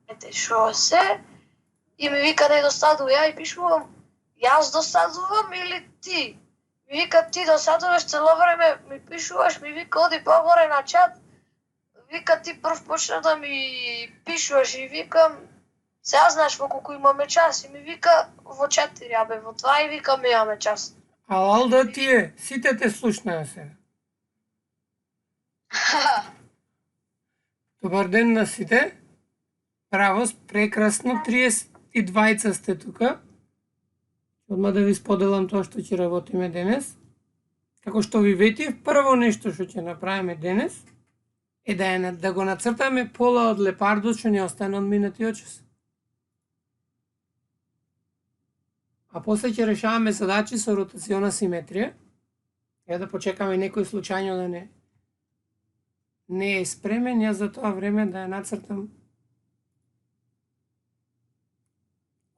Ете, шо се? И ми вика, не досадува, ја и пишувам, јас досадувам или ти? Ми вика, ти досадуваш цело време, ми пишуваш, ми вика, оди погоре на чат, вика, ти прв почна да ми пишуваш и викам, сега знаеш во колку имаме час? И ми вика, во 4, абе, во 2 и вика, ми имаме час. Алал да ти е, сите те слушнаа се. Добар ден на сите. Браво, прекрасно, 32 сте тука. Одма да ви споделам тоа што ќе работиме денес. Како што ви ветив, прво нешто што ќе направиме денес е да го нацртаме пола од лепардот што ни остана од минатиот час. А после ќе решаваме задачи со ротациона симетрија. Ја да почекаме некој случајно да не е спремен, јас за тоа време да ја нацртам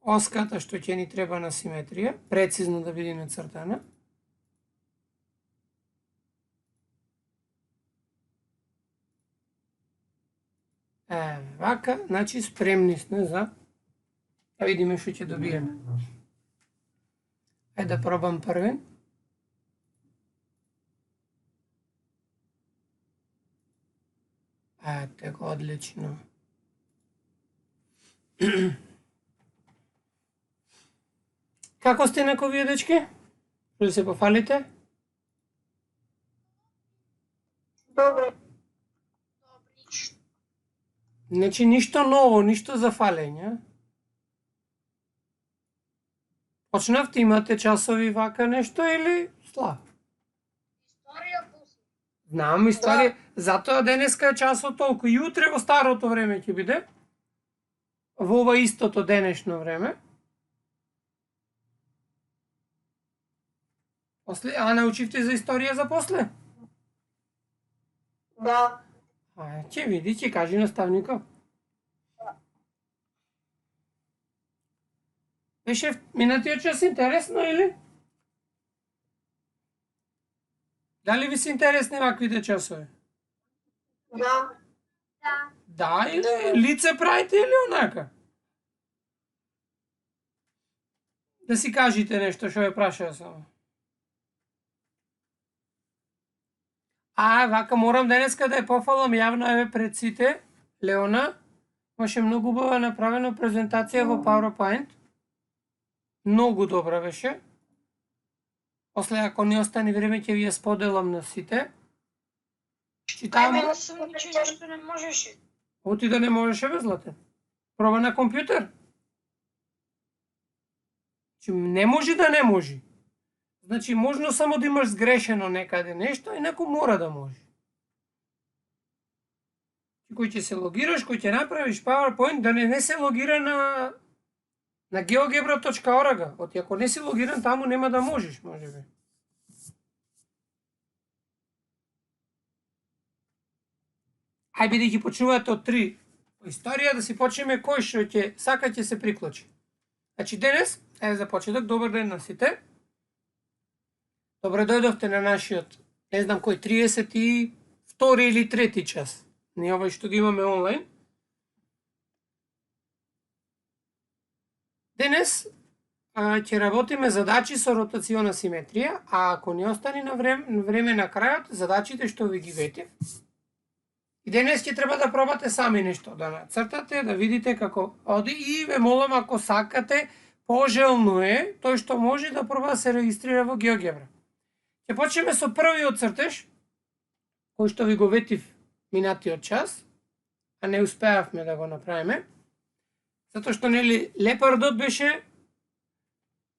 оската што ќе ни треба на симетрија, прецизно да биде нацртана. Вака, значи спремни сме за да видиме што ќе добиеме. Ајде да пробам првен. Така, одлично. Како сте на вие дечки? Што да се пофалите? Добре. Значи ништо ново, ништо за фалење. Почнавте, имате часови вака нешто или слаб? Историја после. Знам историја, затоа денеска е часот толку и утре во старото време ќе биде. Во ова истото денешно време. После, а научивте за историја за после? Да. Ќе види, ќе кажи наставникот. Беше минатиот час интересно или? Дали ви се интересни ваквите часови? Да. Да или лице правите или онака? Да си кажете нешто што ја прашаа само. Вака морам денеска да ја пофалам јавно еве пред сите. Леона, имаше многу убава направена презентација во PowerPoint. Многу добра беше. После, ако не остане време, ќе ви ја споделам на сите. Читам. Ајде, нешто не можеше. Оти да не можеше, бе, Златен? Проба на компјутер. Не може да не може. Значи, можно само да имаш сгрешено некаде нешто, инаку мора да може. Кој ќе се логираш, кој ќе направиш PowerPoint, да не се логира на geogebra.org. Оти ако не си логиран таму, нема да можеш, можеби. Ај бидејќи почнувате од 3 историја, да си почнеме кој што ќе сака ќе се приклучи. Значи денес, за почеток, добар ден на сите. Добре дојдовте на нашиот, не знам кој, 32 или 3 час. Не овој што ги имаме онлайн. Денес ќе работиме задачи со ротациона симетрија, а ако не остане на време на крајот, задачите што ви ги ветив. И денес ќе треба да пробате сами нешто, да нацртате, да видите како оди и ве молам, ако сакате, пожелно е, тој што може да проба да се регистрира во GeoGebra. Ќе почнеме со првиот цртеж, кој што ви го ветив минатиот час, а не успеавме да го направиме, затоа што нели лепардот беше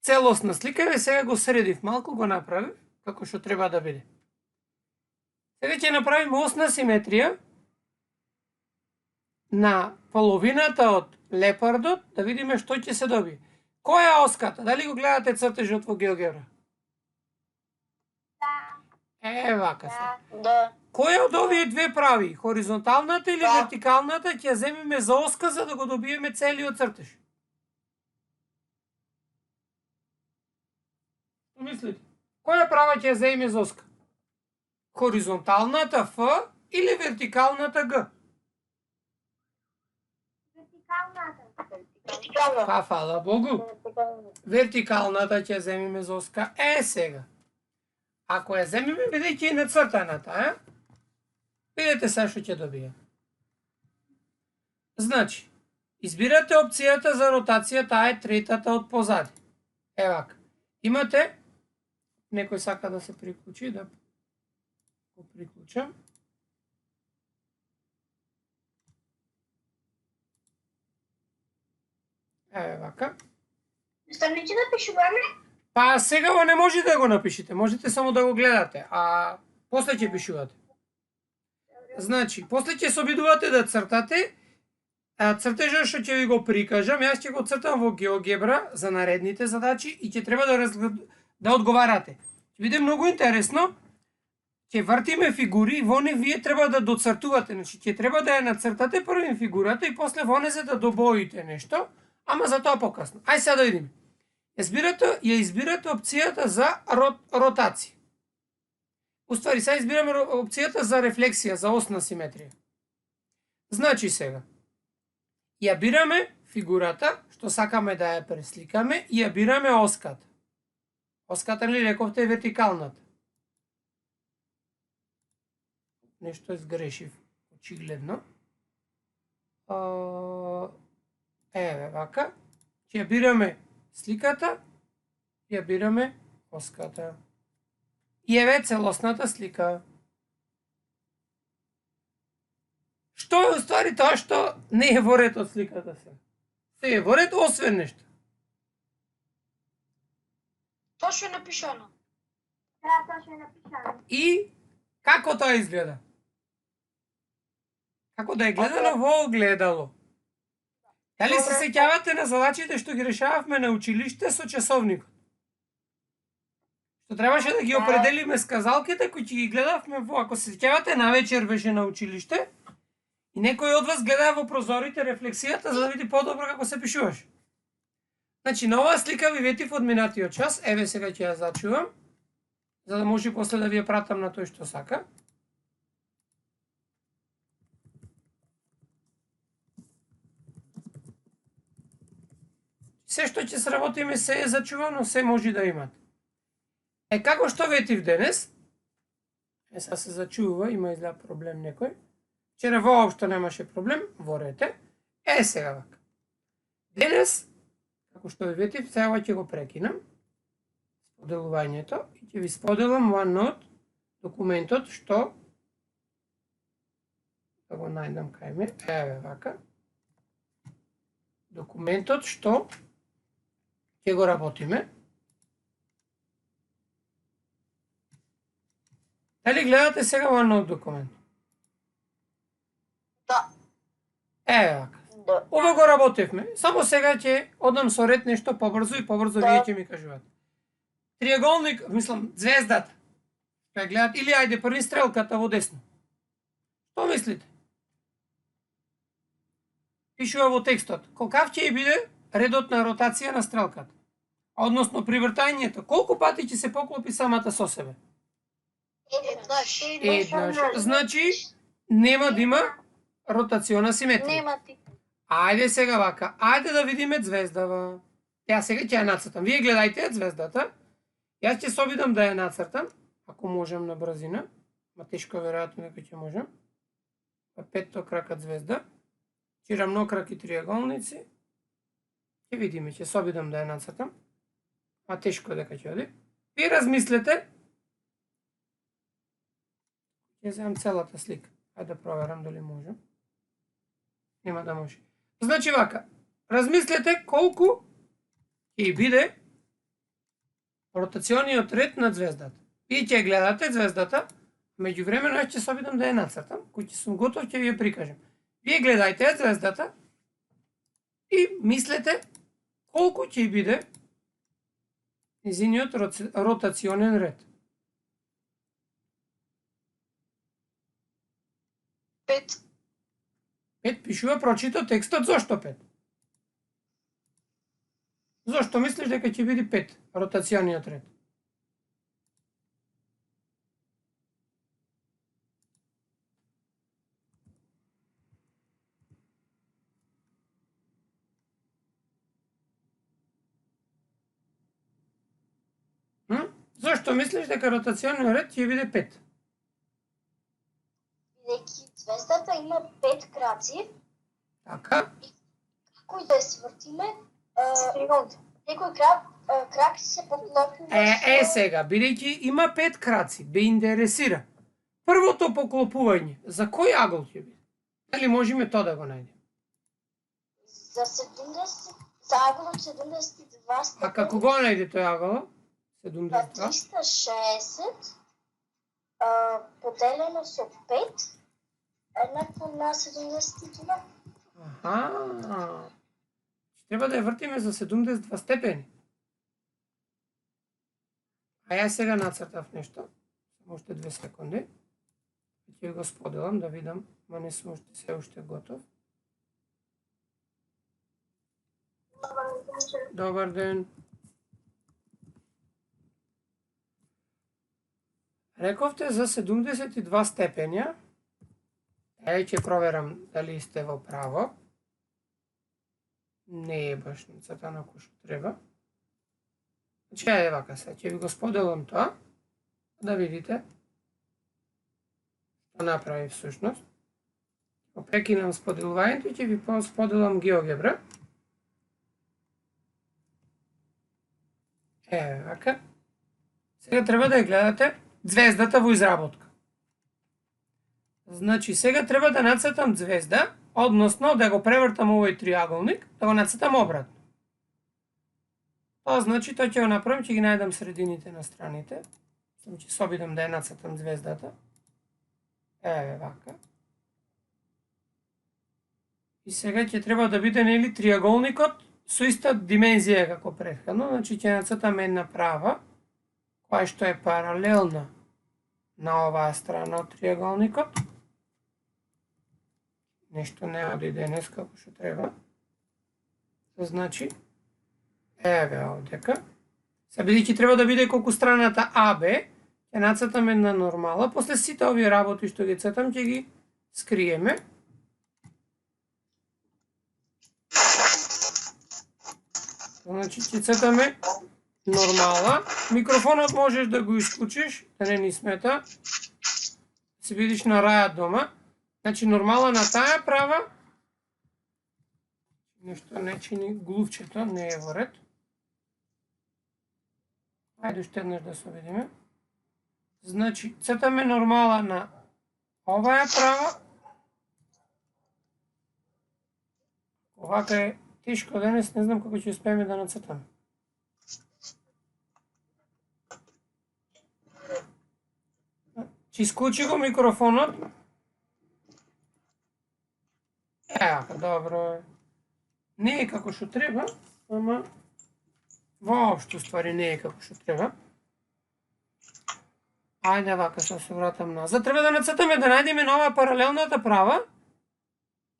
целосна слика, и сега го средив малку, го направив како што треба да биде. Сега ќе направиме осна симетрија на половината од лепардот, да видиме што ќе се добие. Која е оската? Дали го гледате цртежот во GeoGebra? Вака се. Да. Која од овие две прави? Хоризонталната или вертикалната ќе земеме за оска за да го добиеме целиот цртеж? Што мислите? Која права ќе земеме за оска? Хоризонталната Ф или вертикалната Г? Вертикалната. Вертикално. Па, фала Богу. Вертикалната ќе земиме Зоска. Сега. Ако ја земиме бидејќи е нацртаната, видете сега што ќе добие. Значи, избирате опцијата за ротација, таа е третата од позади. Евака. Имате, некој сака да се приклучи, да го приклучам. Еве вака. Станете да пишуваме? Па сега не може да го напишете, можете само да го гледате, а после ќе пишувате. Значи, после ќе се обидувате да цртате, цртежот што ќе ви го прикажам, јас ќе го цртам во GeoGebra за наредните задачи и ќе треба да одговарате. Ќе биде многу интересно, ќе вртиме фигури, во не вие треба да доцртувате, значи ќе треба да ја нацртате првим фигурата и после во не за да добоите нешто, ама за тоа покасно. Ај сега да видиме. Ја избирате опцијата за ротација. Уствари, сега избираме опцијата за рефлексија, за осна симетрија. Значи сега, ја бираме фигурата, што сакаме да ја пресликаме, и ја бираме оската. Оската, нели рековте, е вертикалната. Нешто изгрешив, очигледно. Еве, вака. Ќе ја бираме сликата, ја бираме оската. И еве целосната слика. Што е уствари тоа што не е во ред од сликата се? Се е во ред освен нешто. Тоа што е напишано. Да, тоа што е напишано. И како тоа изгледа? Како да е гледано во огледало? Дали се сеќавате на задачите што ги решававме на училиште со часовникот? Што требаше да ги определиме сказалките кои ќе ги гледавме во, ако се сеќавате, навечер беше на училиште и некој од вас гледа во прозорите рефлексијата за да види подобро како се пишуваше. Значи, на оваа слика ви ветив од минатиот час, еве сега ќе ја зачувам, за да може после да ви ја пратам на тој што сака. Се што ќе сработиме се е зачувано, се може да имате. Како што ветив денес, сега се зачува, има изгледа проблем некој. Вчера воопшто немаше проблем, ворете. Сега вака. Денес, како што ви ветив, сега ќе го прекинам споделувањето и ќе ви споделам OneNote документот што да го најдам кај ме. Еве вака. Документот што ќе го работиме. Дали гледате сега OneNote документ? Да. Еве вака. Да. Ова го работевме. Само сега ќе одам со ред нешто побрзо и побрзо вие ќе ми кажувате. Триаголник, мислам, звездата. Ќе гледат или ајде први стрелката во десно. Што мислите? Пишува во текстот. Колкав ќе биде редот на ротација на стрелката? Односно при вртањето, колку пати ќе се поклопи самата со себе? Еднаш. Значи, нема да има ротациона симетрија. Нема ти. Ајде сега вака, ајде да видиме звездава. Ја сега ќе ја нацртам. Вие гледајте звездата. Јас ќе се обидам да ја нацртам, ако можам на брзина. Ма тешко веројатно некој ќе можам. Петто кракат звезда. Рамнокраки триаголници. Ќе видиме, ќе се обидам да ја нацртам. Ма тешко дека ќе оди. Вие размислете. Ќе земам целата слика. Ајде да проверам дали можам. Нема да може. Значи вака, размислете колку ќе биде ротациониот ред на звездата. Вие ќе гледате звездата, меѓувремено јас ќе се обидам да ја нацртам, кој ќе сум готов ќе ви ја прикажам. Вие гледајте звездата и мислете колку ќе биде незиниот ротационен ред. 5. 5 пишува, прочита текстот, зошто 5? Зошто мислиш дека ќе биде 5 ротациониот ред? што мислиш дека ротационниот ред ќе биде 5? Бидејќи звездата има 5 краци, Така? кои да свртиме, некој крак се поклопува Сега, бидејќи има 5 краци, бе интересира. Првото поклопување, за кој агол ќе биде? Дали можеме тоа да го најдеме? за 70, за аголот 72 степени. А како го најде тој агол? На 72? 360 поделено со 5 еднакво на 72. Аха. Треба да ја вртиме за 72 степени. А ја сега нацртав нешто. Само уште 2 секунди. Ќе го споделам да видам, ма не сум се уште готов. Добар ден. Рековте за 72 степења. Ќе проверам дали сте во право. Не е баш нацртано како што треба. Значи, ајде вака се, ќе ви го споделам тоа, да видите што направи всушност. Го прекинам споделувањето и ќе ви споделам GeoGebra. Вака. Сега треба да ја гледате звездата во изработка. Значи, сега треба да нацртам звезда, односно да го превртам овој триаголник, да го нацртам обратно. Тоа значи, тоа ќе го направам, ќе ги најдам средините на страните. Значи, се обидам да ја нацртам звездата. Вака. И сега ќе треба да биде, нели, триаголникот со иста димензија како претходно, значи ќе нацртам една права, која што е паралелна на оваа страна од триаголникот. Нешто не оди денес како што треба. Значи, овдека. Се бидејќи треба да биде колку страната АБ, ќе нацртам една нормала, после сите овие работи што ги цртам ќе ги скриеме. Значи ќе цртаме нормала. Микрофонот можеш да го исклучиш, да не ни смета. Се видиш на раја дома. Значи нормала на таа права. Нешто не чини глувчето, не е во ред. Ајде уште еднаш да се видиме. Значи, цртаме нормала на оваа права. Овака е тешко денес, не знам како ќе успееме да нацртаме. Че исклучи го микрофонот. Добро е. Не е како што треба, ама воопшто ствари не е како што треба. Ајде вака се вратам назад. Треба да нацртаме, да најдеме нова паралелната права,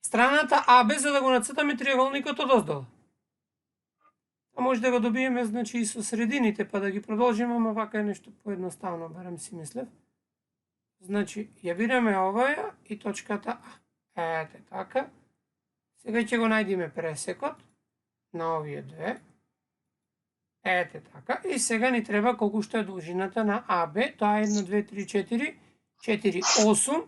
страната АБ, за да го нацртаме триаголникот од оздола. А може да го добиеме, значи, и со средините, па да ги продолжиме, ама вака е нешто поедноставно, барем си мислев. Значи, ја бираме оваа и точката А. Ете така. Сега ќе го најдеме пресекот на овие две. Ете така. И сега ни треба колку што е должината на АБ. Тоа е 1, 2, 3, 4, 4, 8.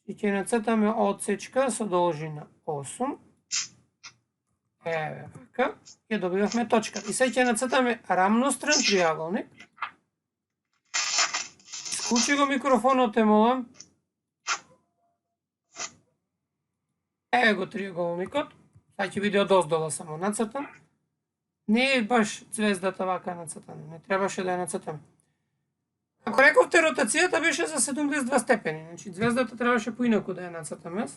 И ќе нацртаме одсечка со должина 8. Вака. Ја добивавме точка. И сега ќе нацртаме рамностран триаголник. Исклучи го микрофонот, те молам. Го триаголникот. Сега ќе биде од оздола само нацртан. Не е баш звездата вака нацртана. Не требаше да ја нацртаме. Ако рековте, ротацијата беше за 72 степени. Значи, звездата требаше поинаку да ја нацртам јас.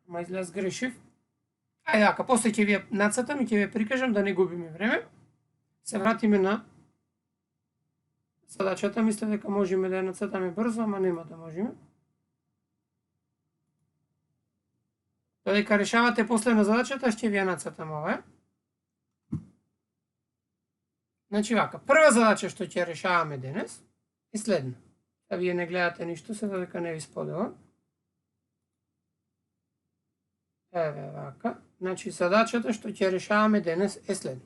Ама изглед грешив. Ајде вака, после ќе ви ја нацртам и ќе ви ја прикажам да не губиме време. Се вратиме на задачата. Мисля дека можеме да ја нацртаме брзо, ама нема да можеме. Додека решавате после на задачата, ќе ви ја нацртам ова. Значи вака, прва задача што ќе решаваме денес е следна. Да вие не гледате ништо, се додека не ви споделам. Вака. Значи задачата што ќе решаваме денес е следна.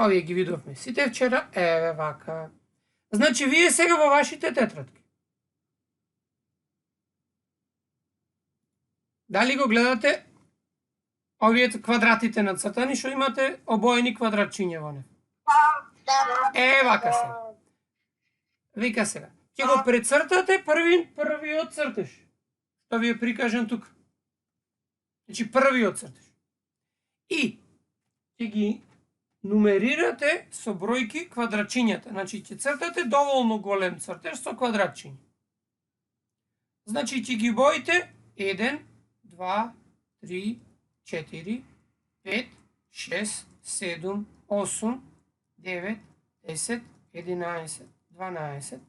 Овие ги видовме сите вчера, еве вака. Значи, вие сега во вашите тетрадки. Дали го гледате овие квадратите нацртани, што имате обоени квадратчиња во нив? Да. Вака сега. Вика сега. Ќе го прецртате првиот цртеж. Што ви е прикажан тука. Значи првиот цртеж. И ќе ги нумерирате со бројки квадратчињата. Значи ќе цртате доволно голем цртеж со квадратчиња. Значи ќе ги боите 1, 2, 3, 4, 5, 6, 7, 8, 9, 10, 11, 12,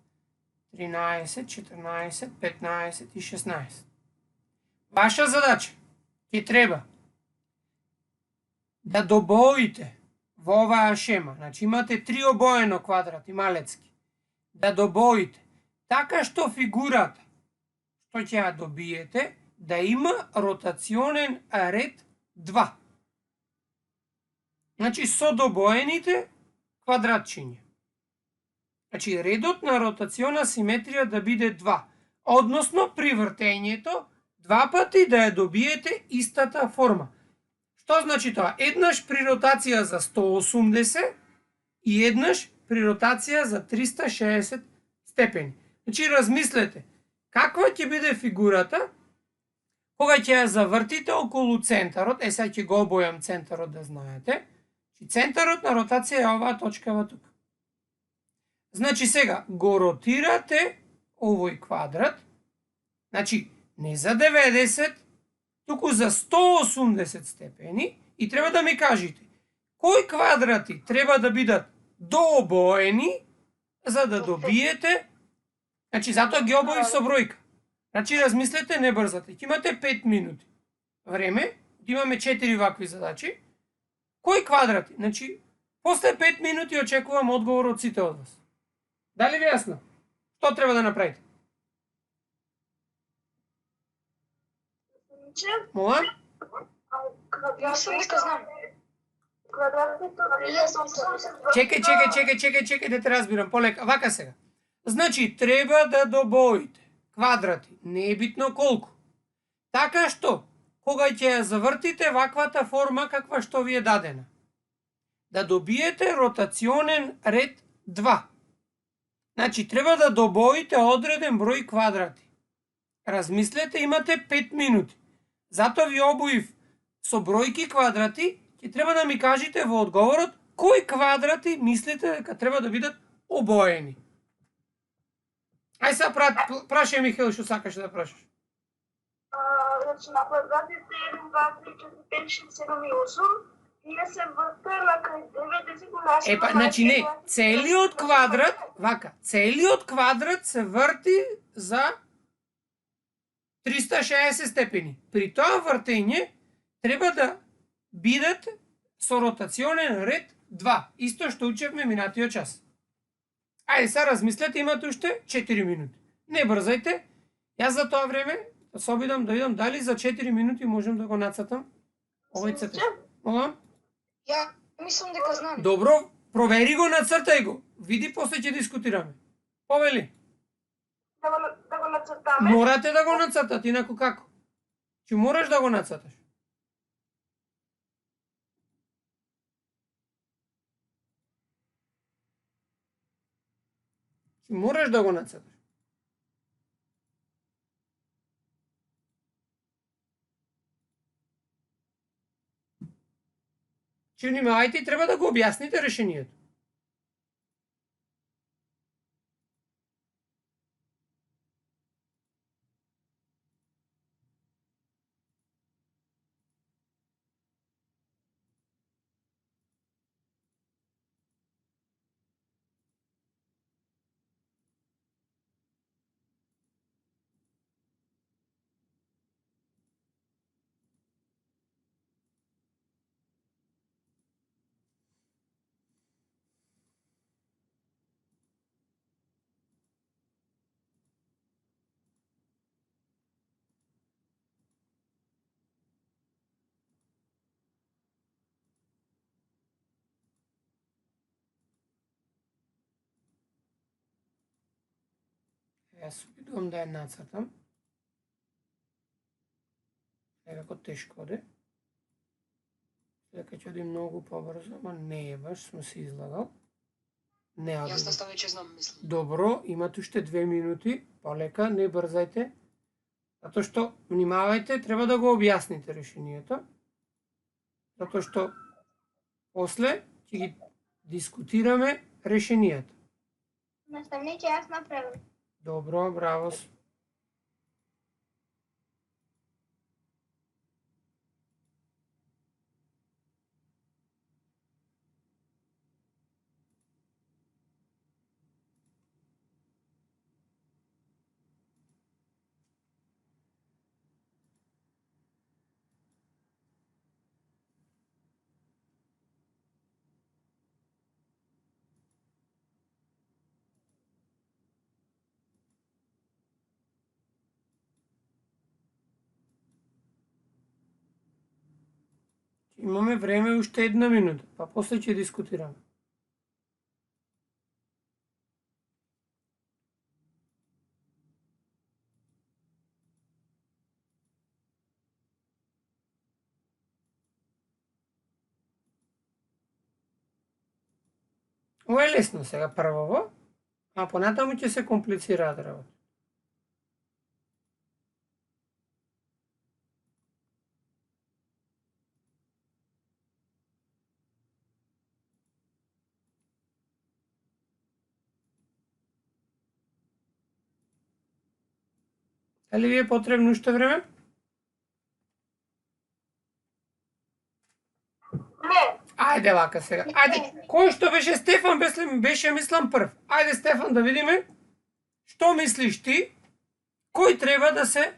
13, 14, 15 и 16. Ваша задача ќе треба да добоите во оваа шема, значи имате 3 обоено квадрати малецки, да добоите така што фигурата што ќе ја добиете да има ротационен ред 2. Значи со добоените квадратчиња. Значи редот на ротациона симетрија да биде 2, односно при вртењето два пати да ја добиете истата форма. Што значи тоа? Еднаш при ротација за 180 и еднаш при ротација за 360 степени. Значи размислете, каква ќе биде фигурата кога ќе ја завртите околу центарот, сега ќе го обојам центарот да знаете, центарот на ротација е оваа точкава тука. Значи сега го ротирате овој квадрат, значи не за 90, туку за 180 степени и треба да ми кажете кои квадрати треба да бидат дообоени за да добиете, значи затоа ги обоив со бројка. Значи размислете, не брзате. Ќе имате 5 минути време, имаме 4 вакви задачи. Кои квадрати? Значи, после 5 минути очекувам одговор од сите од вас. Дали ви јасно? Што треба да направите? Мола? Чекај, да те разбирам полека. Вака сега. Значи, треба да добоите квадрати, не е битно колку. Така што, кога ќе ја завртите ваквата форма каква што ви е дадена, да добиете ротационен ред 2. Значи, треба да добоите одреден број квадрати. Размислете, имате 5 минути. Затоа ви обоив со бројки квадрати, ќе треба да ми кажете во одговорот кои квадрати мислите дека треба да бидат обоени. Ај сега прашај Михаил што сакаш да прашаш. Значи на квадратите 1, 2, 3, 4, 5, 6, 7 и 8 ние се врте на крај 90 го нашето. Значи не, целиот квадрат, вака, целиот квадрат се врти за 360 степени. При тоа вртење треба да бидат со ротационен ред 2, исто што учевме минатиот час. Ајде сега размислете, имате уште 4 минути. Не брзајте. Јас за тоа време да се обидам да видам дали за 4 минути можам да го нацртам овој цртеж. Молам? Ја мислам дека знам. Добро, провери го, нацртај го. Види, после ќе дискутираме. Повели. Да го нацртаме. Морате да го нацртате, инаку како? Ќе мораш да го нацрташ. Ќе мораш да го нацрташ. Че внимавајте и треба да го објасните решението. Јас се обидувам да ја нацртам. Некако тешко оде. Дека ќе оди многу побрзо, ама не е баш, сум се излагал. Не оди. Јас доста веќе знам, мислам. Добро, имате уште 2 минути, полека, не брзајте. Затоа што, внимавајте, треба да го објасните решението. Затоа што после ќе ги дискутираме решенијата. Наставниче, јас направив. Добро, браво. Имаме време уште 1 минута, па после ќе дискутираме. Ова е лесно сега првово, а понатаму ќе се комплицираат работи. Дали ви е потребно уште време? Не. Ајде вака сега. Ајде, кој што беше Стефан беше мислам прв. Ајде Стефан да видиме што мислиш ти, кој треба да се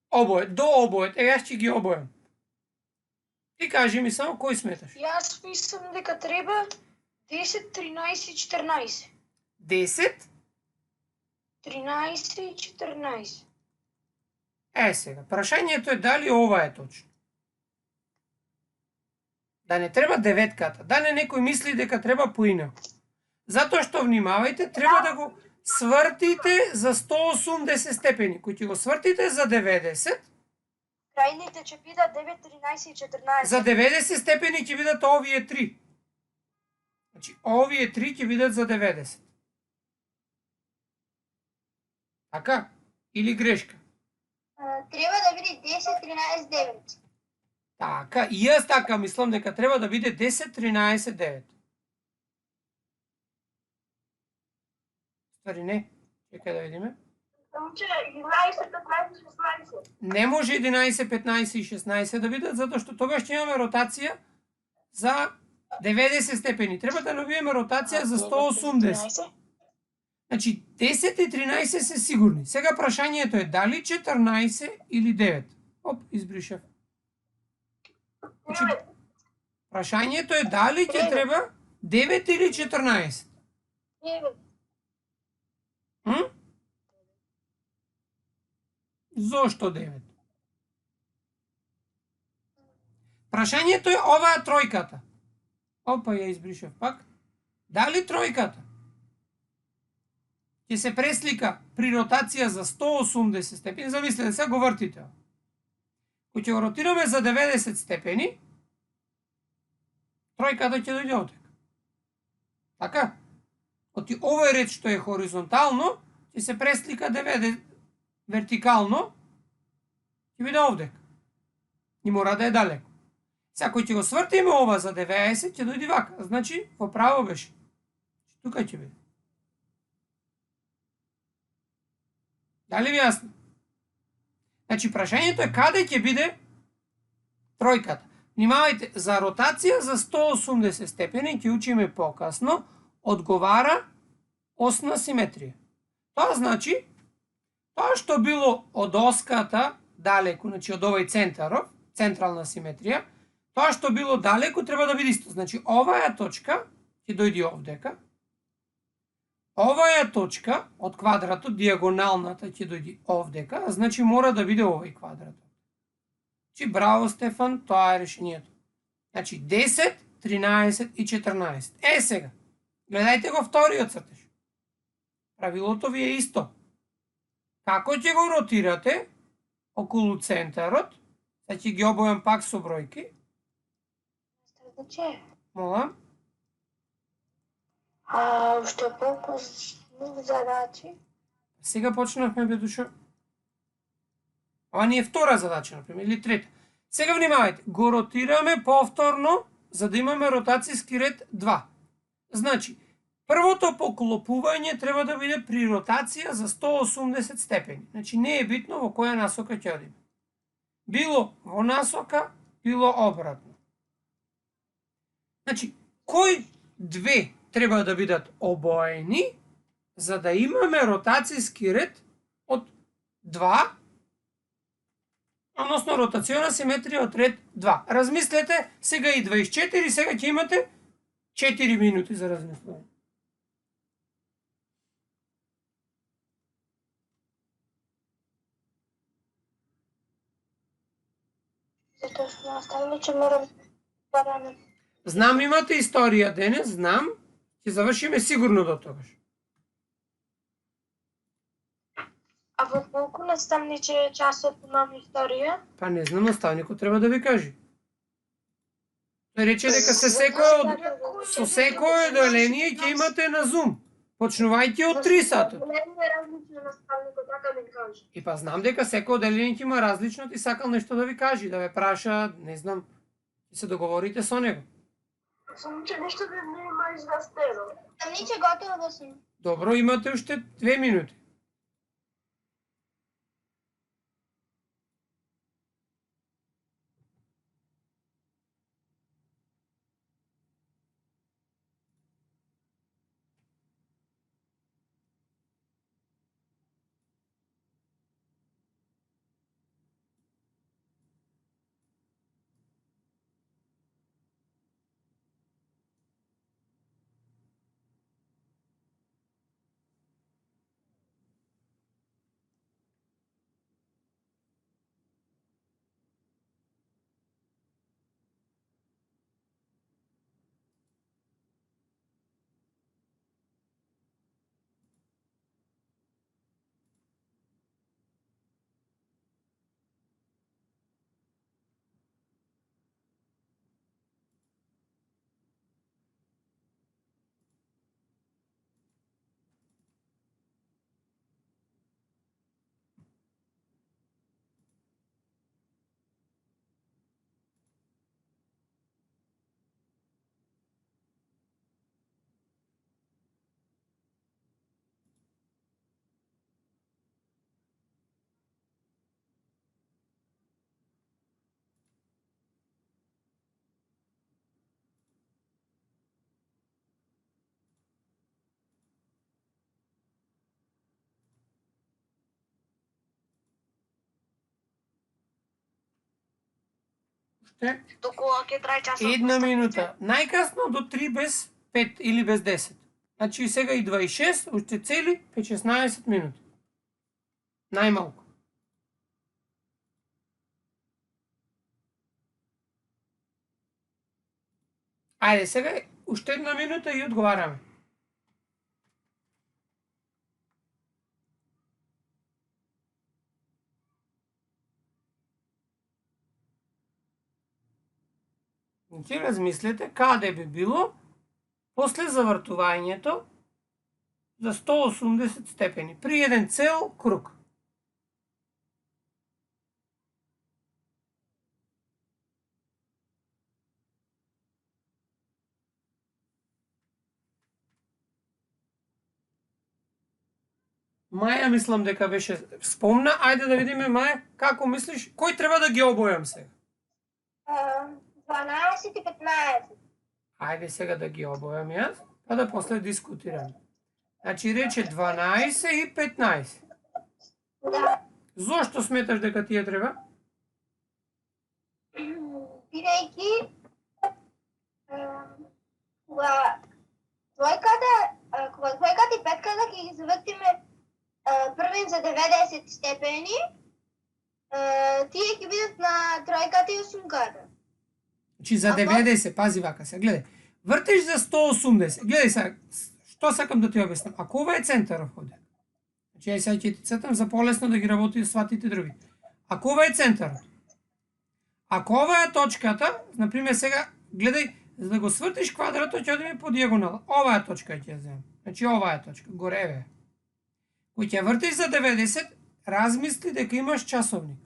обое, до обоет. Јас ќе ги обојам. Ти кажи ми само кој сметаш. Јас мислам дека треба 10, 13 и 14. 10? 13 и 14. Сега, прашањето е дали ова е точно. Да не треба деветката, да не некој мисли дека треба поинаку. Затоа што внимавајте, треба да го свртите за 180 степени. Кој ќе го свртите за 90, Крајните ќе бидат 9, 13 и 14. за 90 степени ќе бидат овие 3. Значи, овие 3 ќе бидат за 90. Така? Или грешка? Треба да биде 10, 13, 9. Така, и јас така мислам дека треба да биде 10, 13, 9. Ствари не, чекај да видиме. Значи 11, 15, 16. Не може 11, 15 и 16 да бидат, затоа што тогаш ќе имаме ротација за 90 степени. Треба да добиеме ротација за 180. Значи 10 и 13 се сигурни. Сега прашањето е дали 14 или 9. Оп, избришав. Значи, прашањето е дали ќе треба 9 или 14. 9. Зошто 9? Прашањето е оваа тројката. Опа, ја избришав пак. Дали тројката ќе се преслика при ротација за 180 степени? Замислете, сега го вртите. Кој ќе го ротираме за 90 степени, тројката ќе дојде овдека. Така? Оти овој ред што е хоризонтално, ќе се преслика 90 вертикално, ќе биде овдека. Не мора да е далеко. Сега кој ќе го свртиме ова за 90, ќе дојде вака. Значи, во право беше. Тука ќе биде. Дали ви јасно? Значи, прашањето е каде ќе биде тројката. Внимавајте, за ротација за 180 степени, ќе учиме покасно, одговара осна симетрија. Тоа значи, тоа што било од оската далеку, значи од овој центаров, централна симетрија, тоа што било далеку треба да биде исто. Значи, оваа точка ќе дојде овдека, оваа точка од квадратот, диагоналната ќе дојде овдека, значи мора да биде овој квадрат. Значи, браво Стефан, тоа е решението. Значи, 10, 13 и 14. Сега, гледајте го вториот цртеж. Правилото ви е исто. Како ќе го ротирате околу центарот? Сега ќе ги обојам пак со бројки. Значи, Молам. уште колку задачи? Сега почнавме бе душо. Ова ни е втора задача, например, или трета. Сега внимавајте, го ротираме повторно, за да имаме ротацијски ред 2. Значи, првото поклопување треба да биде при ротација за 180 степени. Значи, не е битно во која насока ќе одиме. Било во насока, било обратно. Значи, кои две треба да бидат обоени, за да имаме ротацијски ред од 2, односно ротациона симетрија од ред 2. Размислете, сега и 24, сега ќе имате 4 минути за размислување. Затоа што наставниче морам да бараме. Знам имате историја денес, знам, ќе завршиме сигурно до тогаш. А во колку наставниче часот имам историја? Па не знам, наставникот треба да ви каже. Тој рече дека со секој одделение ќе имате на Zoom. Почнувајќи од 3 сата. Не е различно наставникот, така ми каже. И па знам дека секој одделение ќе има различно, ти сакал нешто да ви каже, да ве праша, не знам, ќе се договорите со него. Само че нешто да не има известено. Наставниче готово да сум. Добро, имате уште 2 минути. Уште До кога ќе трае часот? 1 минута. Најкасно до 3 без 5 или без 10. Значи сега и 26, уште цели 16 минути. Најмалку. Ајде, сега уште 1 минута и одговараме. Значи, размислете каде би било после завртувањето за 180 степени при еден цел круг. Маја мислам дека беше спомна. Ајде да видиме, Маја, како мислиш, кој треба да ги обојам сега? 12 и 15. Ајде сега да ги обојам јас, па да после дискутираме. Значи рече 12 и 15. Да. Зошто сметаш дека тие треба? Бидејќи кога двојката и петката ќе ги завртиме првен за 90 степени, тие ќе бидат на тројката и осумката. Значи за 90, пази вака се, гледај. Вртиш за 180. Гледај сега, што сакам да ти објаснам. Ако ова е центаров овде, Значи, сега ќе ти цртам за полесно да ги работи сватите други. Ако ова е центарот, ако ова е точката, например сега, гледај, за да го свртиш квадратот ќе одиме по дијагонала. Ова е точка ќе земам. Значи ова е точка, гореве. Кој ќе вртиш за 90, размисли дека имаш часовник.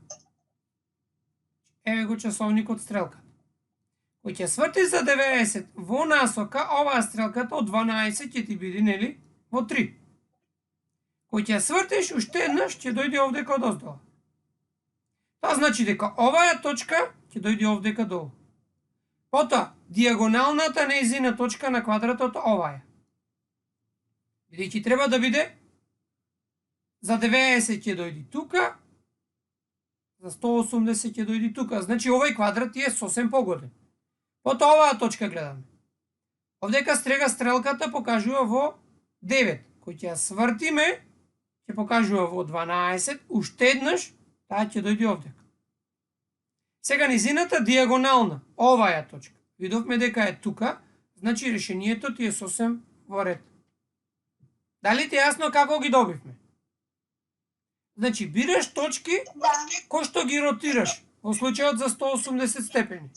Еве го часовникот стрелка. Кој ќе свртиш за 90 во насока, оваа стрелката од 12 ќе ти биде, нели, во 3. Кој ќе свртиш уште еднаш, ќе дојде овдека од оздола. Тоа значи дека оваа точка ќе дојде овдека долу. Потоа, дијагоналната нејзина точка на квадратот ова е. Бидејќи треба да биде за 90 ќе дојди тука, за 180 ќе дојди тука. Значи овој квадрат ти е сосем погоден. Потоа оваа точка гледаме. Овдека стрега стрелката покажува во 9. Кој ќе ја свртиме, ќе покажува во 12, уште еднаш, таа ќе дојде овдека. Сега низината дијагонална, оваа е точка. Видовме дека е тука, значи решението ти е сосем во ред. Дали ти е јасно како ги добивме? Значи, бираш точки кои што ги ротираш, во случајот за 180 степени.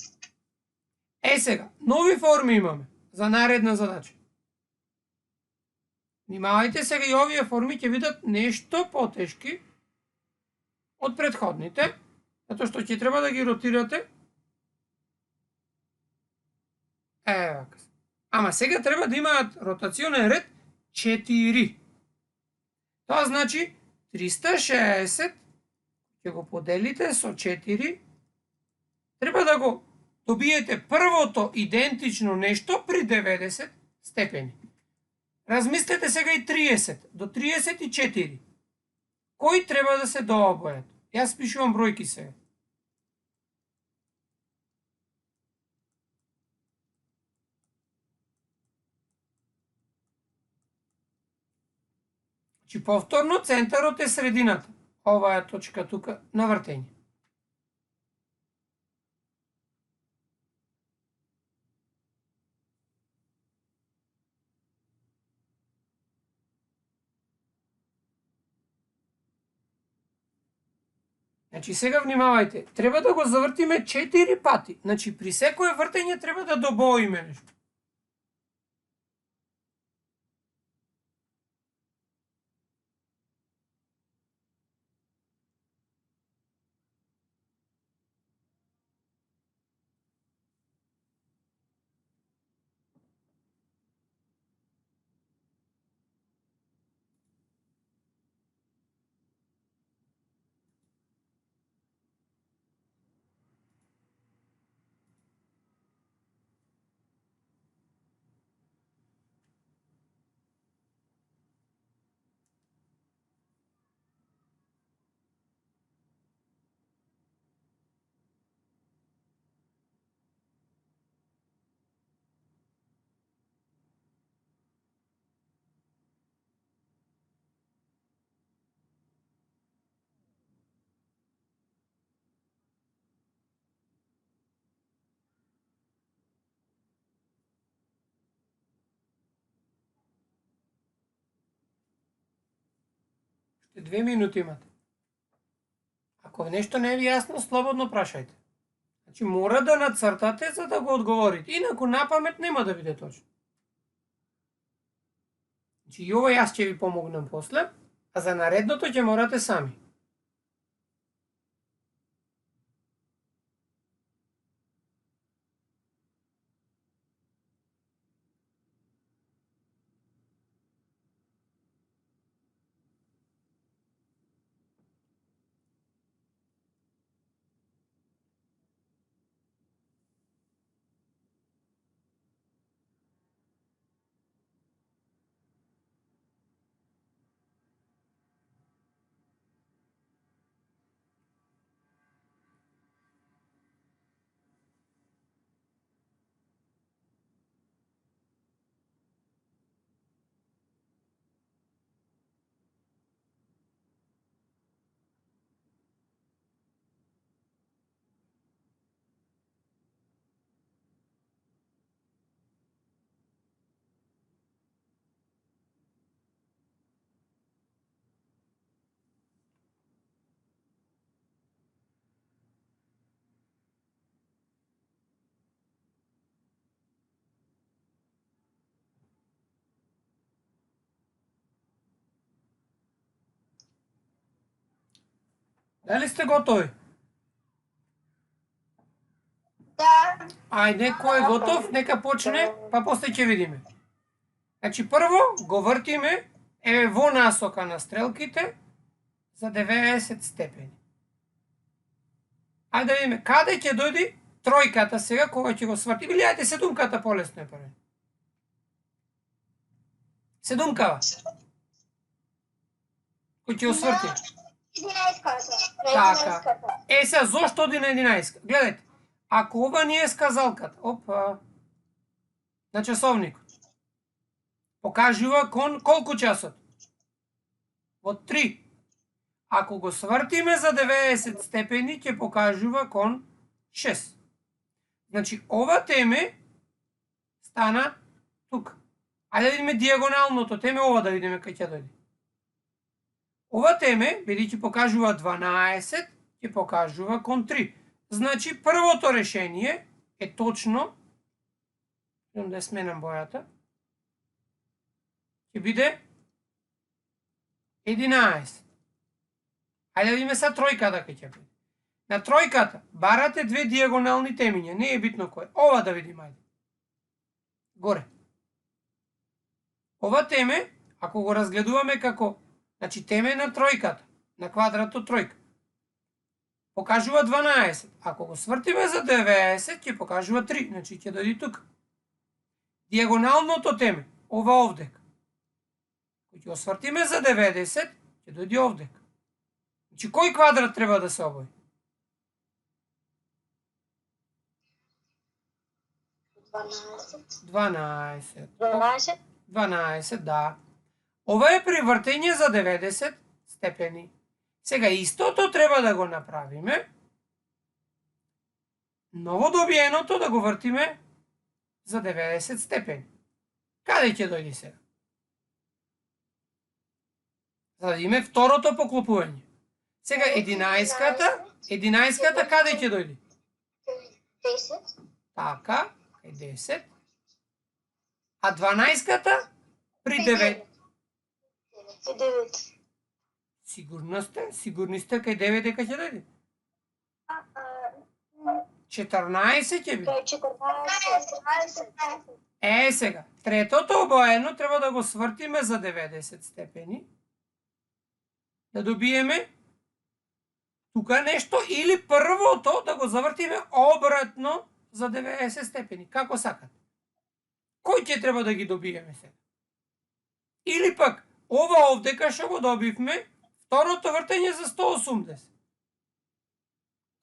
Сега, нови форми имаме за наредна задача. Внимавајте сега, и овие форми ќе бидат нешто потешки од претходните, затоа што ќе треба да ги ротирате. Вака. Ама сега треба да имаат ротационен ред 4. Тоа значи 360 ќе го поделите со 4, треба да го добиете првото идентично нешто при 90 степени. Размислете сега и 30 до 34. Кои треба да се дообојат? Јас пишувам бројки сега. Значи повторно центарот е средината. Ова е точка тука на вртење. Значи сега внимавајте, треба да го завртиме 4 пати. Значи при секое вртење треба да добоиме нешто. Уште 2 минути имате. Ако нешто не ви јасно, слободно прашајте. Значи мора да нацртате за да го одговорите. Инаку напамет нема да биде точно. Значи и ова јас ќе ви помогнам после, а за наредното ќе морате сами. Дали сте готови? Да. Ајде, кој е готов, нека почне, па после ќе видиме. Значи, прво го вртиме, во насока на стрелките, за 90 степени. Ајде да видиме, каде ќе дојди тројката сега, кога ќе го свртиме, или ајде седумката полесно е прво. Седумкава. Кој ќе го сврти. 11-ката. Така. Сега, зошто оди на 11? Гледайте, ако ова не е сказалката, опа, на часовникот, покажува кон колку часот? Во 3. Ако го свртиме за 90 степени, ќе покажува кон 6. Значи, ова теме стана тука. Ајде да видиме диагоналното теме, ова да видиме кај ќе дојде. Ова теме, бидејќи покажува 12, ќе покажува кон 3. Значи, првото решение е точно, да ја сменам бојата, ќе биде 11. Ајде да видиме са тројката кај ќе биде. На тројката барате две диагонални темиња, не е битно кој. Ова да видиме, ајде. Горе. Ова теме, ако го разгледуваме како, значи теме на тројката, на квадрато тројка, покажува 12. Ако го свртиме за 90, ќе покажува 3, значи ќе дојде тука. Диагоналното теме, ова овдека. Ако ќе го свртиме за 90, ќе дојде овдека. Значи, кој квадрат треба да се обои? 12. 12, да. Ова е при вртење за 90 степени. Сега истото треба да го направиме. Новодобиеното да го вртиме за 90 степени. Каде ќе дојде сега? За да видиме второто поклопување. Сега 11-ката каде ќе дојде? 10. Така, е 10. А 12-ката при 9. 9. Сигурни сте кај 9 дека ќе дојде? 14 ќе биде. 14. Сега, третото обоено треба да го свртиме за 90 степени. Да добиеме тука нешто, или првото да го завртиме обратно за 90 степени. Како сакате? Кој ќе треба да ги добиеме сега? Или пак, ова овдека што го добивме, второто вртење за 180.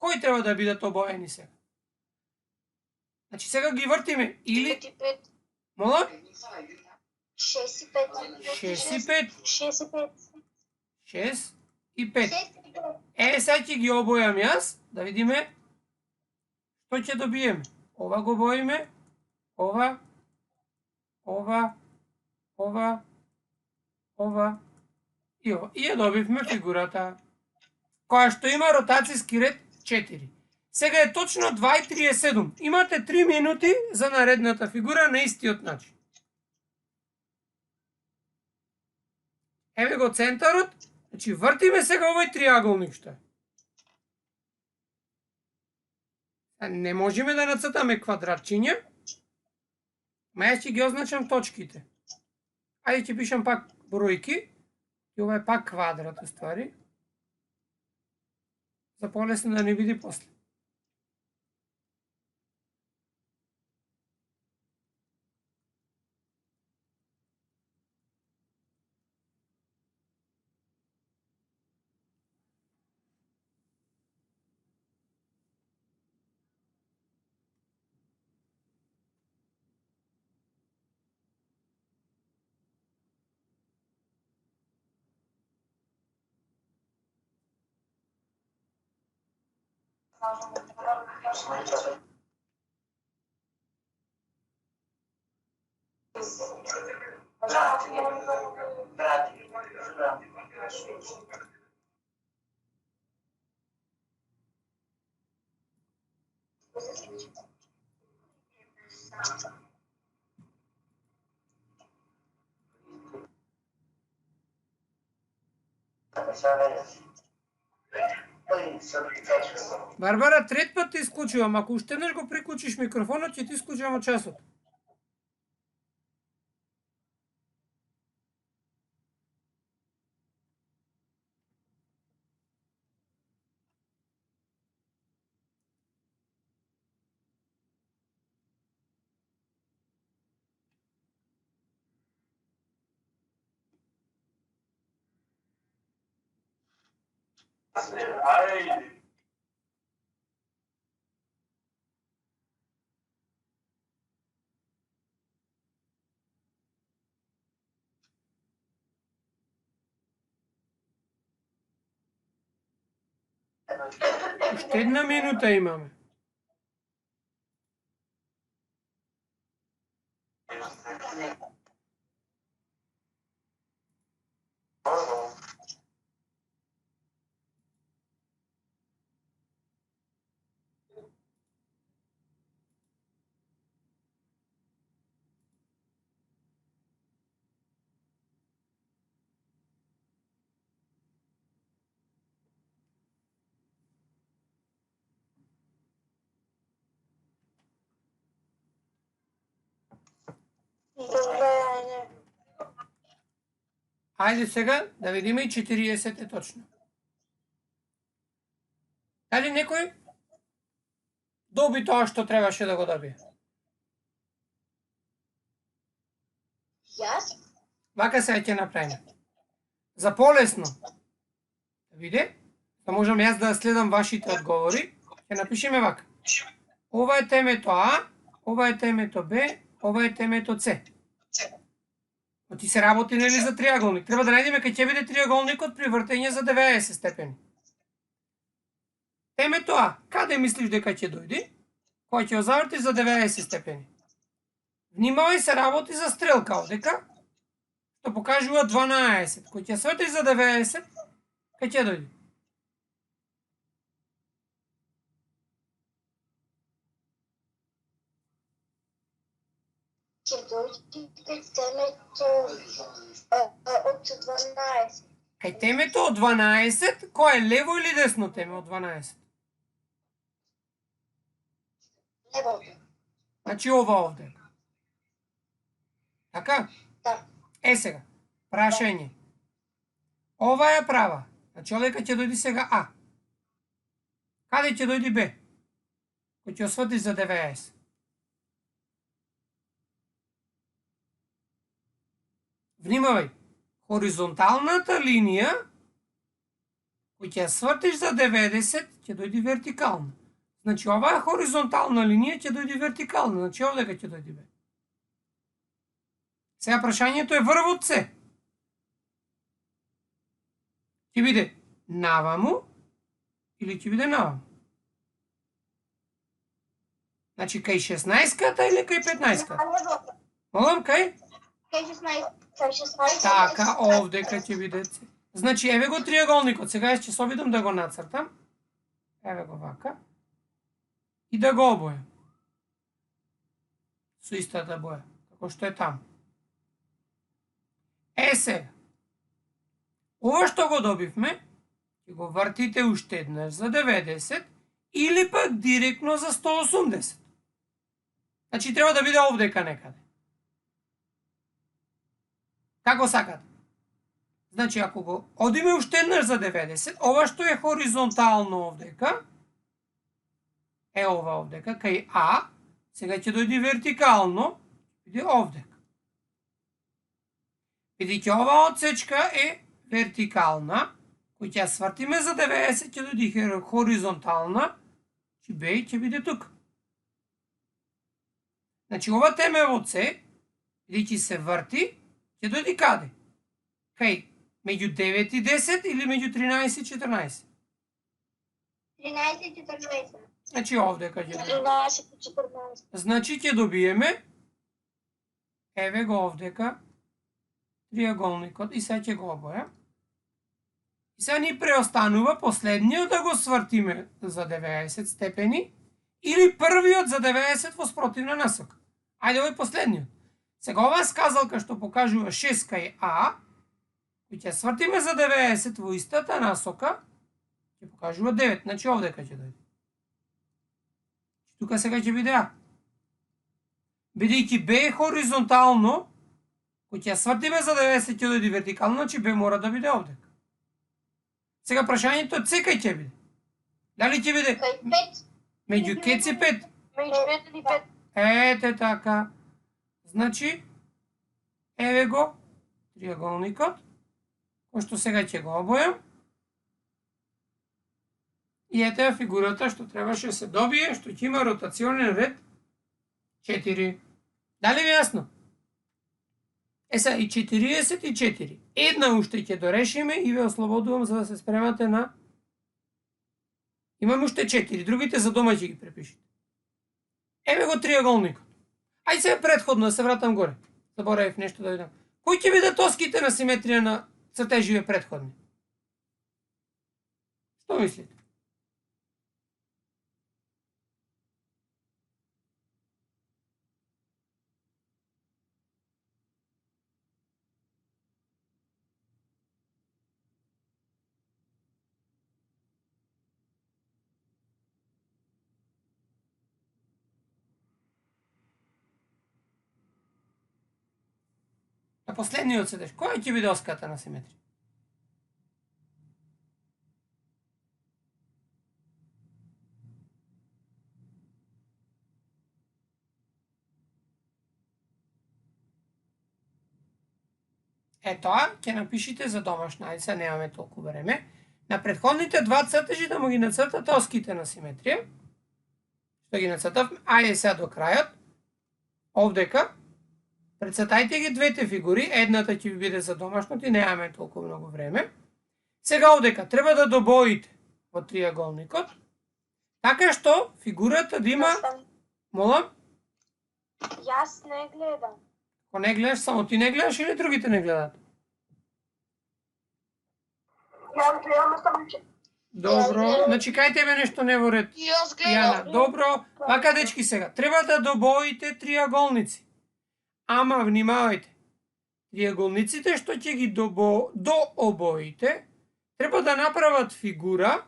Кој треба да бидат обоени сега? Значи сега ги вртиме или... Мола? 6 и 5. 6 и 5. 6 и 5. 6 и 5. Сега ќе ги обојам јас, да видиме што ќе добиеме. Ова го боиме, ова, ова, ова, ова и ова. И ја добивме фигурата, која што има ротацијски ред 4. Сега е точно 2:37. Имате 3 минути за наредната фигура на истиот начин. Еве го центарот. Значи, вртиме сега овој триаголник што е. Не можеме да нацртаме квадратчиња, ма јас ќе ги означам точките. Ајде ќе пишам пак бројки, и ова е пак квадрат, уствари. За полесно да не биде после. Барбара, трет пат ти исклучувам. Ако уште еднаш го приклучиш микрофонот, ќе ти исклучувам часот. Уште една минута имаме. Добре, ајде. Ајде сега да видиме и 40 е точно. Дали некој доби тоа што требаше да го добие? Јас? Вака сега ќе направиме. За полесно. Да види, да можам јас да следам вашите одговори, ќе напишеме вака. Ова е темето А, ова е темето Б, ова е темето С. Ти се работи нели за триаголник. Треба да најдеме кај ќе биде триаголникот при вртење за 90 степени. Темето А, каде мислиш дека ќе дојди? Кој ќе го заврти за 90 степени. Внимавај, се работи за стрелка овдека, што покажува 12. Кој ќе сврти за 90, кај ќе дојди? Ќе дојди кај темето од 12. Кај темето од 12, кој е лево или десно теме од 12? Лево. Значи ова овде. Така? Да. Е сега, прашање. Ова е права. Значи овдека ќе дојди сега А. Каде ќе дојди Б? Кој ќе освати за 90. Внимавај, хоризонталната линија кој ќе свртиш за 90 ќе дојди вертикална. Значи оваа хоризонтална линија ќе дојди вертикална, значи овдека ќе дојди Б. Сега прашањето е врвот С. Ќе биде наваму или ќе биде наваму? Значи кај 16-ката или кај 15-ката? Молам, кај? Кај 16. Така, овдека ќе биде С. Значи, еве го триаголникот. Сега јас ќе се обидам да го нацртам. Еве го вака. И да го обојам. Со истата боја, како што е таму. Е сега. Ова што го добивме, ќе го вртите уште еднаш за 90 или пак директно за 180. Значи, треба да биде овдека некаде. Како сакате? Значи, ако го одиме уште еднаш за 90, ова што е хоризонтално овдека, е ова овдека, кај А, сега ќе дојде вертикално, биде овдека. Бидејќи ова одсечка е вертикална, кој ќе свртиме за 90, ќе дојде хоризонтална, че Б ќе биде тука. Значи, ова темево С, бидејќи се врти, ќе дојде каде? Кај меѓу 9 и 10 или меѓу 13 и 14? 13 и 14. Значи овдека ќе дојде. 13 и 14. Значи ќе добиеме еве го овдека триаголникот и сега ќе го обоја. И сега ни преостанува последниот да го свртиме за 90 степени или првиот за 90 во спротивна насока. Ајде овој последниот. Сега оваа сказалка што покажува 6 кај А, кој ќе свртиме за 90 во истата насока, Ќе покажува 9, значи овдека ќе дојде. Тука сега ќе биде А. Бидејќи Б е хоризонтално, кој ќе ја свртиме за 90 ќе дојде вертикално, значи Б мора да биде овдека. Сега прашањето С кај ќе биде? Дали ќе биде Кај 5. меѓу кец и 5? Меѓу 5 и 5. Ете така. Значи, еве го триаголникот, кој што сега ќе го обојам. И ете ја фигурата што требаше се добие, што ќе има ротационен ред 4. Дали ви јасно? Сега и 44. Една уште ќе дорешиме и ве ослободувам за да се спремате на... Имаме уште 4, другите за дома ќе ги препишите. Еве го триаголникот. Ај сега предходно да се вратам горе. Заборавив нешто да видам. Кои ќе бидат оските на симетрија на цртеживе предходни? Што мислите? На последниот седеш, која ќе биде оската на симетрија? Тоа ќе напишите за домашна, ајде сега немаме толку време. На претходните два цртежи да му ги нацртате оските на симетрија. Што ги нацртавме, ајде сега до крајот. Овдека прецртајте ги двете фигури, едната ќе ви биде за домашното и немаме толку многу време. Сега овдека треба да добоите во триаголникот, така што фигурата да има... Молам? Јас не гледам. Ако не гледаш, само ти не гледаш или другите не гледат? Јас гледам само че. Добро, значи кај тебе нешто не во ред. Јас Јана, гледам. добро. Вака дечки сега, треба да добоите триаголници. Ама внимавајте. Триаголниците што ќе ги дообоите, треба да направат фигура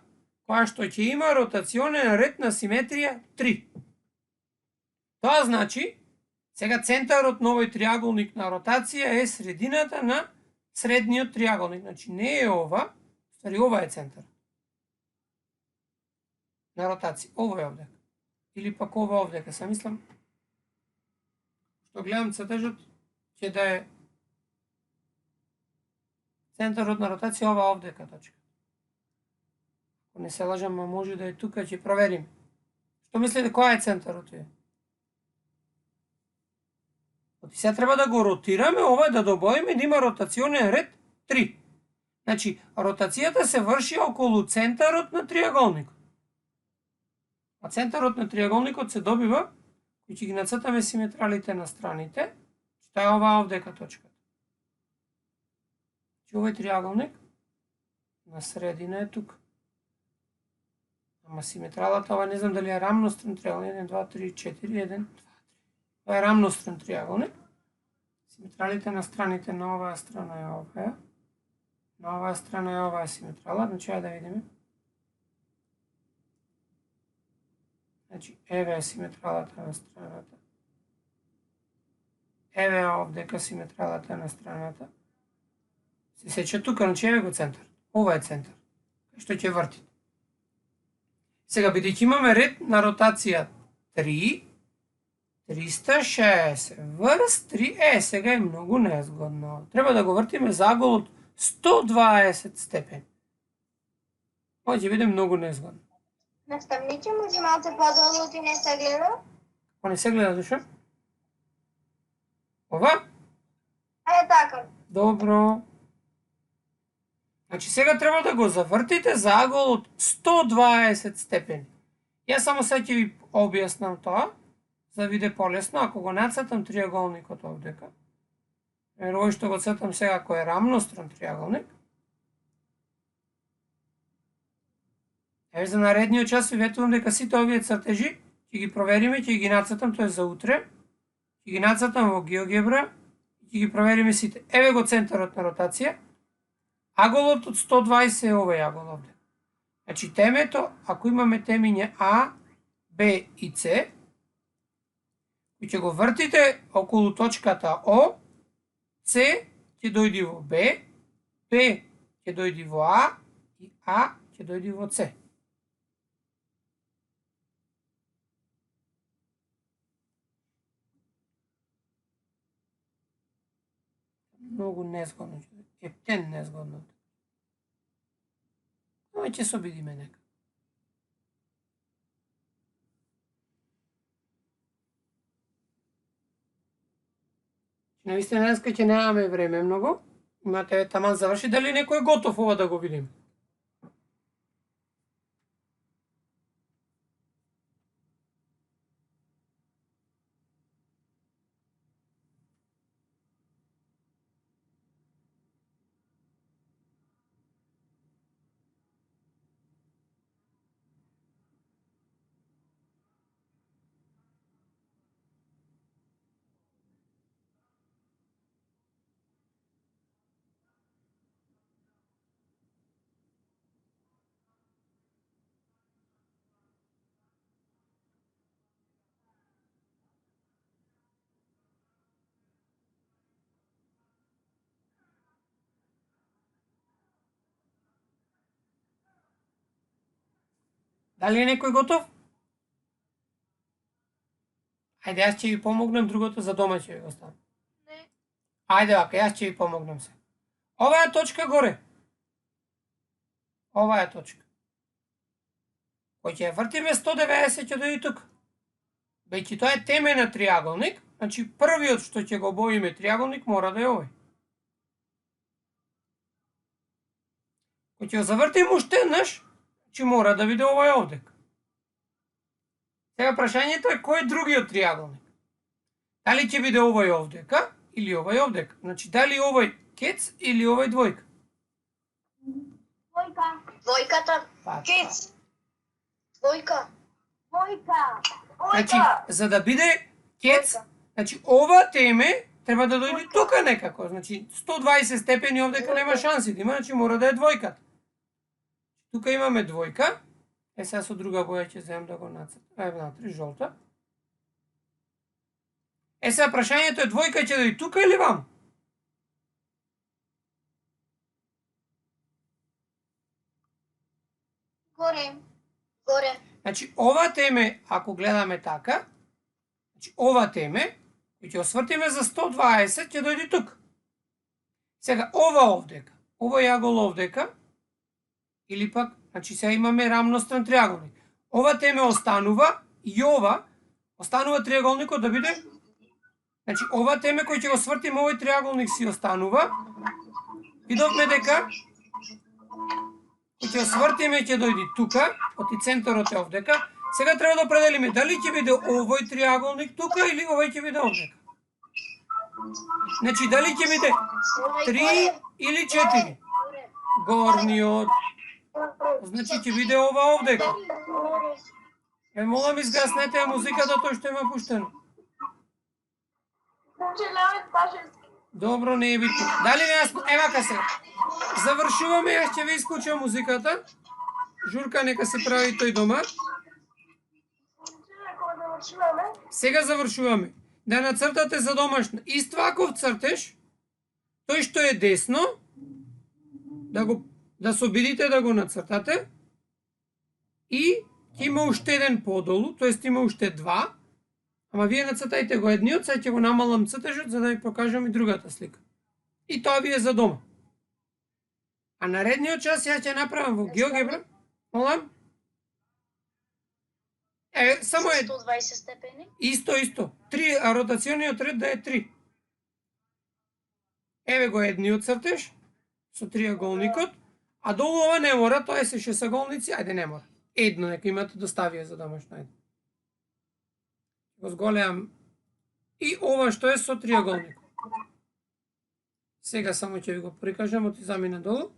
која што ќе има ротационен ред на симетрија 3. Тоа значи, сега центарот на овој триаголник на ротација е средината на средниот триаголник. Значи не е ова, стари ова е центар на ротација. Ова е овдека. Или пак ова овдека, се мислам. Што гледам цртежот, ќе да е центарот на ротација ова овдека точка. Ако не се лажам, може да е тука, ќе проверим. Што мислите, која е центарот е? Сега треба да го ротираме, ова да добоиме да има ротационен ред 3. Значи, ротацијата се врши околу центарот на триаголникот. А центарот на триаголникот се добива, кој ќе ги нацртаме симетралите на страните, што е ова овдека точката. Че овој триаголник на средина е тука. Ама симетралата, ова не знам дали е рамностран триаголник, 1, 2, 3, 4, 1, 2, 3. Ова е рамностран триаголник. Симетралите на страните на оваа страна е оваа. На оваа страна е оваа симетрала. Значи, да видиме. Значи, еве е симетралата на страната. Еве е овдека симетралата на страната. Се сече тука, значи еве го центар. Ова е центар. Што ќе вртите. Сега, бидејќи имаме ред на ротација 3, 360 врз 3, сега е многу незгодно. Треба да го вртиме за агол од 120 степени. Ова ќе биде многу незгодно. Наставниче, може малце подолу ти не се гледа? Ако не се гледа, душа? Ова? Е, така. Добро. Значи сега треба да го завртите за агол од 120 степени. Јас само сега ќе ви објаснам тоа, за да биде полесно, ако го нацртам триаголникот овдека. Овој што го цртам сега кој е рамностран триаголник. Еве за наредниот час ви ветувам дека сите овие цртежи ќе ги провериме, ќе ги нацртам, тоа е за утре. Ќе ги нацртам во GeoGebra и ќе ги провериме сите. Еве го центарот на ротација. Аголот од 120 е овој агол овде. Значи темето, ако имаме темиња А, Б и С, кој ќе го вртите околу точката О, С ќе дојде во Б, Б ќе дојде во А и А ќе дојде во С. Многу незгодно, ептен незгодно. Но ќе се обидиме нека. Навистина денеска ќе немаме време многу. Имате таман заврши, дали некој е готов ова да го видим? Дали е некој готов? Ајде, јас ќе ви помогнам, другото за дома ќе ви го ставам. Не. Ајде вака, јас ќе ви помогнам се. Ова е точка горе. Ова е точка. Кој ќе ја вртиме 190 ќе дојде тука. Веќе тоа е темен триаголник, значи првиот што ќе го обоиме триаголник мора да е овој. Кој ќе го завртиме уште еднаш, значи мора да биде овој овдека. Сега прашањето е кој е другиот триаголник? Дали ќе биде овој овдека или овој овдека? Значи дали овој кец или овој двојка? Двојка. Двојката. Па, Кец. Двојка. Двојка. значи, за да биде кец, значи ова теме треба да дојде тука некако. Значи 120 степени овдека нема шанси да има, значи мора да е двојката. Тука имаме двојка. Е, сега со друга боја ќе земам да го нацртам. Еве натри, жолта. Е, сега прашањето е двојка ќе дојде тука или ваму? Горе. Горе. Значи, ова теме, ако гледаме така, значи ова теме, кој ќе освртиме за 120, ќе дојде тука. Сега, ова овдека, ова јагол овдека, или пак, значи сега имаме рамностран триаголник. Ова теме останува и ова останува триаголникот да биде. Значи, ова теме кој ќе го свртиме, овој триаголник си останува. Видовме дека кој ќе свртиме ќе дојде тука, оти центарот е овдека. Сега треба да определиме дали ќе биде овој триаголник тука или овој ќе биде овдека. Значи дали ќе биде 3 или 4. Горниот. Значи ќе биде ова овдека. Е, молам изгаснете музиката, тој што има пуштено. Добро, не е битно. Дали не јасно? Евака се. Завршуваме, јас ќе ви исклучам музиката. Журка нека се прави тој дома. Сега завршуваме. Да нацртате за домашно. Истваков цртеж, тој што е десно, да се обидите да го нацртате. И ќе има уште еден подолу, тоест има уште два. Ама вие нацртајте го едниот, сега ќе го намалам цртежот за да ви покажам и другата слика. И тоа ви е за дома. А наредниот час ја ќе направам во GeoGebra. Молам? Е, само е 120 степени. исто. 3, а ротациониот ред да е 3. Еве го едниот цртеж со триаголникот, а долу ова не мора, тоа е се шесаголници, ајде не мора. Едно нека имате доставија за домашно едно. Го зголеам и ова што е со триаголник. Сега само ќе ви го прикажам, оти замина долу.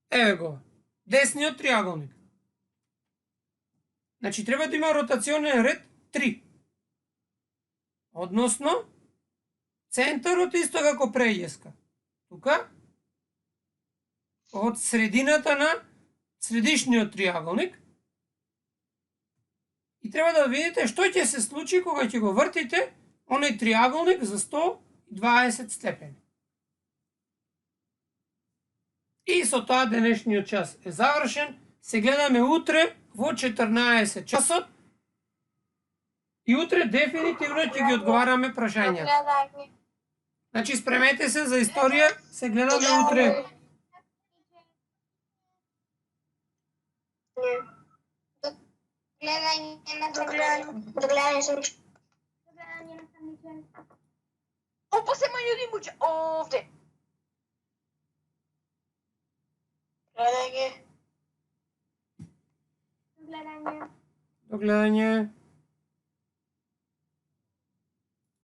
Еве го. Десниот триаголник. Значи треба да има ротационен ред 3. Односно, центарот исто како прејеска. Тука, од средината на средишниот триаголник. И треба да видите што ќе се случи кога ќе го вртите оној триаголник за 120 степени. И со тоа денешниот час е завршен. Се гледаме утре во 14 часот. И утре дефинитивно ќе ги одговараме прашањата. Гледање. Значи спремете се за историја, се гледаме утре. Гледање на гледање сум. Гледање на самичен. Опа се мајуги муџа. Овде. Гледање. Гледање. До гледање.